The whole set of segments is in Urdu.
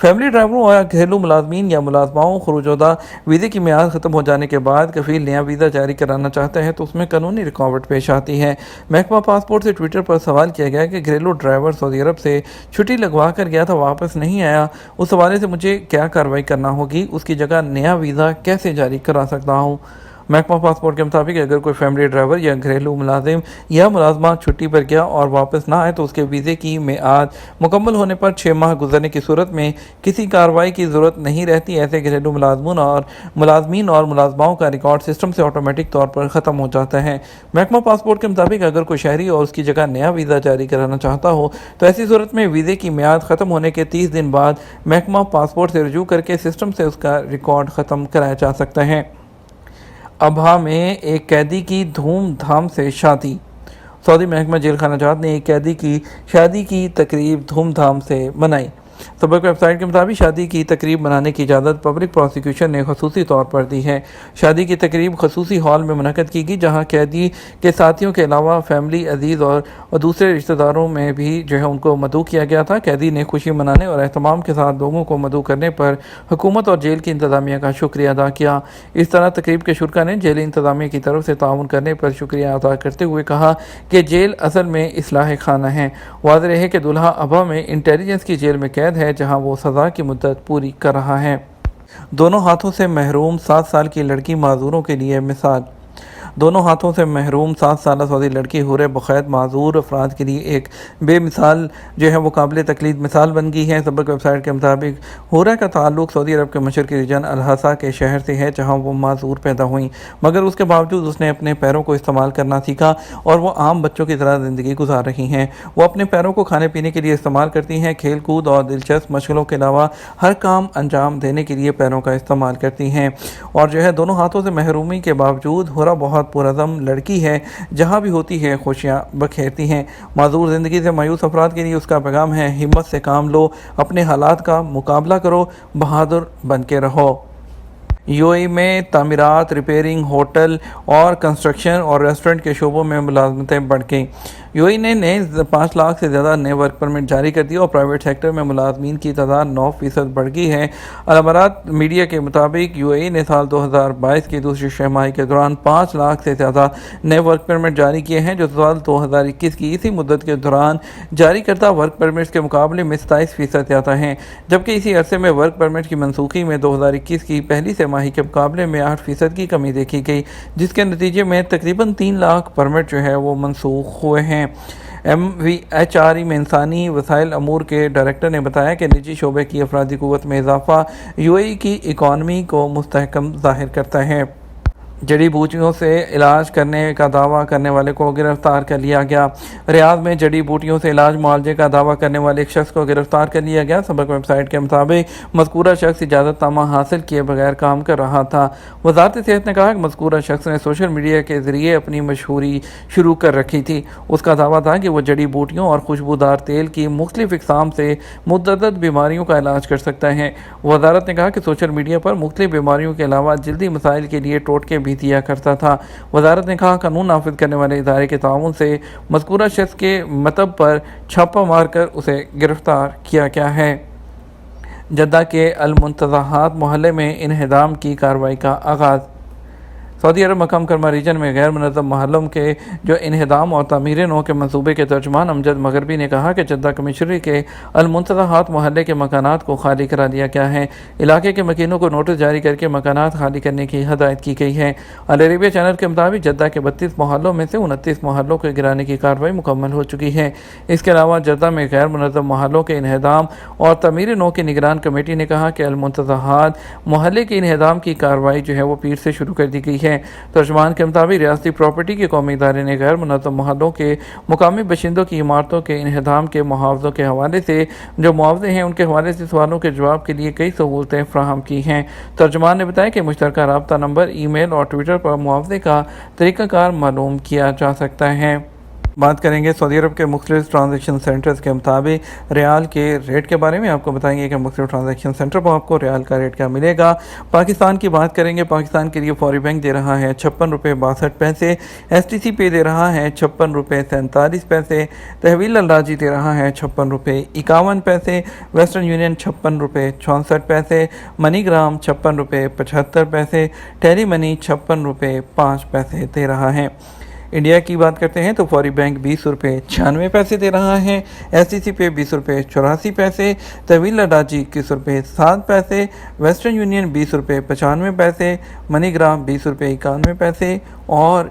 فیملی ڈرائیوروں اور گھریلو ملازمین یا ملازماؤں خروجودہ ویزے کی میعاد ختم ہو جانے کے بعد کفیل نیا ویزا جاری کرانا چاہتا ہے تو اس میں قانونی رکاوٹ پیش آتی ہے۔ محکمہ پاسپورٹ سے ٹویٹر پر سوال کیا گیا کہ گھریلو ڈرائیور سعودی عرب سے چھٹی لگوا کر گیا تھا، واپس نہیں آیا، اس حوالے سے مجھے کیا کارروائی کرنا ہوگی، اس کی جگہ نیا ویزا کیسے جاری کرا سکتا ہوں؟ محکمہ پاسپورٹ کے مطابق اگر کوئی فیملی ڈرائیور یا گھریلو ملازم یا ملازمہ چھٹی پر گیا اور واپس نہ آئے تو اس کے ویزے کی میعاد مکمل ہونے پر 6 ماہ گزرنے کی صورت میں کسی کارروائی کی ضرورت نہیں رہتی۔ ایسے گھریلو ملازمین اور ملازماؤں کا ریکارڈ سسٹم سے آٹومیٹک طور پر ختم ہو جاتا ہے۔ محکمہ پاسپورٹ کے مطابق اگر کوئی شہری اور اس کی جگہ نیا ویزا جاری کرانا چاہتا ہو تو ایسی صورت میں ویزے کی میعاد ختم ہونے کے 30 دن بعد محکمہ پاسپورٹ سے رجوع کر کے سسٹم سے اس کا ریکارڈ ختم کرایا جا سکتا ہے۔ ابہا میں ایک قیدی کی دھوم دھام سے شادی۔ سعودی محکمہ جیل خانہ جات نے ایک قیدی کی شادی کی تقریب دھوم دھام سے منائی۔ سبق ویب سائٹ کے مطابق شادی کی تقریب منانے کی اجازت پبلک پروسیکیوشن نے خصوصی طور پر دی ہے۔ شادی کی تقریب خصوصی ہال میں منعقد کی گئی جہاں قیدی کے ساتھیوں کے علاوہ فیملی، عزیز اور دوسرے رشتہ داروں میں بھی ان کو مدعو کیا گیا تھا۔ قیدی نے خوشی منانے اور اہتمام کے ساتھ لوگوں کو مدعو کرنے پر حکومت اور جیل کی انتظامیہ کا شکریہ ادا کیا۔ اس طرح تقریب کے شرکاء نے جیلی انتظامیہ کی طرف سے تعاون کرنے پر شکریہ ادا کرتے ہوئے کہا کہ جیل اصل میں اصلاح خانہ ہے۔ واضح رہے کہ دلہا ابہا میں انٹیلیجنس کی جیل میں قید ہے جہاں وہ سزا کی مدت پوری کر رہا ہے۔ دونوں ہاتھوں سے محروم 7 سال کی لڑکی معذوروں کے لیے مثال۔ دونوں ہاتھوں سے محروم 7 سالہ سعودی لڑکی حور بقید معذور افراد کے لیے ایک بے مثال وہ قابل تقلید مثال بن گئی ہے۔ سبق ویب سائٹ کے مطابق حورہ کا تعلق سعودی عرب کے مشرقی ریجن الحصا کے شہر سے ہے جہاں وہ معذور پیدا ہوئیں، مگر اس کے باوجود اس نے اپنے پیروں کو استعمال کرنا سیکھا اور وہ عام بچوں کی طرح زندگی گزار رہی ہیں۔ وہ اپنے پیروں کو کھانے پینے کے لیے استعمال کرتی ہیں، کھیل کود اور دلچسپ مشغلوں کے علاوہ ہر کام انجام دینے کے لیے پیروں کا استعمال کرتی ہیں اور دونوں ہاتھوں سے محرومی کے باوجود حورہ بہت پرعزم لڑکی ہے، جہاں بھی ہوتی ہے خوشیاں بکھیرتی ہیں۔ معذور زندگی سے مایوس افراد کے لیے اس کا پیغام ہے: ہمت سے کام لو، اپنے حالات کا مقابلہ کرو، بہادر بن کے رہو۔ یو اے ای میں تعمیرات، ریپیئرنگ، ہوٹل اور کنسٹرکشن اور ریسٹورنٹ کے شعبوں میں ملازمتیں بڑھ گئیں۔ یو اے ای نے نئے 5 لاکھ سے زیادہ نئے ورک پرمٹ جاری کر دیے اور پرائیویٹ سیکٹر میں ملازمین کی تعداد 9% بڑھ گئی ہے۔ الامارات میڈیا کے مطابق یو اے ای نے سال 2022 کی دوسری چھماہی کے دوران 5 لاکھ سے زیادہ نئے ورک پرمٹ جاری کیے ہیں، جو سال 2021 کی اسی مدت کے دوران جاری کردہ ورک پرمٹس کے مقابلے میں 27% زیادہ ہیں، جبکہ اسی عرصے میں ورک پرمٹ کی منسوخی میں 2021 کی پہلی سہ کے مقابلے میں 8% کی کمی دیکھی گئی، جس کے نتیجے میں تقریباً 3 لاکھ پرمٹ وہ منسوخ ہوئے ہیں۔ MVHRE میں انسانی وسائل امور کے ڈائریکٹر نے بتایا کہ نجی شعبے کی افرادی قوت میں اضافہ یو اے ای کی اکانومی کو مستحکم ظاہر کرتا ہے۔ جڑی بوٹیوں سے علاج کرنے کا دعویٰ کرنے والے کو گرفتار کر لیا گیا۔ ریاض میں جڑی بوٹیوں سے علاج معالجے کا دعویٰ کرنے والے ایک شخص کو گرفتار کر لیا گیا۔ سبق ویب سائٹ کے مطابق مذکورہ شخص اجازت نامہ حاصل کیے بغیر کام کر رہا تھا۔ وزارت صحت نے کہا کہ مذکورہ شخص نے سوشل میڈیا کے ذریعے اپنی مشہوری شروع کر رکھی تھی۔ اس کا دعویٰ تھا کہ وہ جڑی بوٹیوں اور خوشبودار تیل کی مختلف اقسام سے متعدد بیماریوں کا علاج کر سکتا ہے۔ وزارت نے کہا کہ سوشل میڈیا پر مختلف بیماریوں کے علاوہ جلدی مسائل کے لیے ٹوٹکے بھی دیا کرتا تھا۔ وزارت نے کہا قانون نافذ کرنے والے ادارے کے تعاون سے مذکورہ شخص کے مطب پر چھاپہ مار کر اسے گرفتار کیا گیا ہے۔ جدہ کے المنتزہات محلے میں انہدام کی کارروائی کا آغاز۔ سعودی عرب مکہ مکرمہ ریجن میں غیر منظم محلوں کے انہدام اور تعمیر نو کے منصوبے کے ترجمان امجد مغربی نے کہا کہ جدہ کمشنری کے المنتزہات محلے کے مکانات کو خالی کرا دیا گیا ہے۔ علاقے کے مکینوں کو نوٹس جاری کر کے مکانات خالی کرنے کی ہدایت کی گئی ہے۔ العربیہ چینل کے مطابق جدہ کے 32 محلوں میں سے 29 محلوں کو گرانے کی کارروائی مکمل ہو چکی ہے۔ اس کے علاوہ جدہ میں غیر منظم محلوں کے انہدام اور تعمیر نو کی نگران کمیٹی نے کہا کہ المنتزہات محلے کے انہدام کی کارروائی وہ پیر سے شروع کر دی گئی ہے۔ ترجمان کے مطابق ریاستی پراپرٹی کے قومی ادارے نے غیر منظم محلوں کے مقامی باشندوں کی عمارتوں کے انہدام کے محافظوں کے حوالے سے معاوضے ہیں ان کے حوالے سے سوالوں کے جواب کے لیے کئی سہولتیں فراہم کی ہیں۔ ترجمان نے بتایا کہ مشترکہ رابطہ نمبر، ای میل اور ٹویٹر پر معاوضے کا طریقہ کار معلوم کیا جا سکتا ہے۔ بات کریں گے سعودی عرب کے مختلف ٹرانزیکشن سینٹرز کے مطابق ریال کے ریٹ کے بارے میں. آپ کو بتائیں گے کہ مختلف ٹرانزیکشن سینٹر پر آپ کو ریال کا ریٹ کیا ملے گا. پاکستان کی بات کریں گے. پاکستان کے لیے فوری بینک دے رہا ہے 56 روپے 62 پیسے. ایس ٹی سی پے دے رہا ہے 56 روپے 47 پیسے. تحویل الراجی دے رہا ہے 56 روپے 51 پیسے. ویسٹرن یونین 56 روپے 64 پیسے. منی گرام 56 روپے 75 پیسے. ٹیلی منی 56 روپے 5 پیسے دے رہا ہے. انڈیا کی بات کرتے ہیں تو فوری بینک 20 روپے 96 پیسے دے رہا ہے. ایس ٹی سی پے 20 روپے 84 پیسے. طویل الراجی 21 روپے 7 پیسے. ویسٹرن یونین 20 روپے 95 پیسے. منی گرام 20 روپے 91 پیسے اور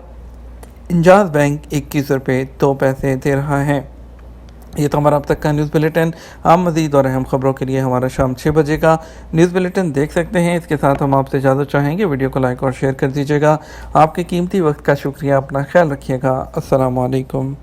انجاز بینک 21 روپے 2 پیسے دے رہا ہے. یہ تو ہمارا اب تک کا نیوز بلیٹن. آپ مزید اور اہم خبروں کے لیے ہمارا شام 6 بجے کا نیوز بلیٹن دیکھ سکتے ہیں. اس کے ساتھ ہم آپ سے اجازت چاہیں گے. ویڈیو کو لائک اور شیئر کر دیجیے گا. آپ کے قیمتی وقت کا شکریہ. اپنا خیال رکھیے گا. السلام علیکم.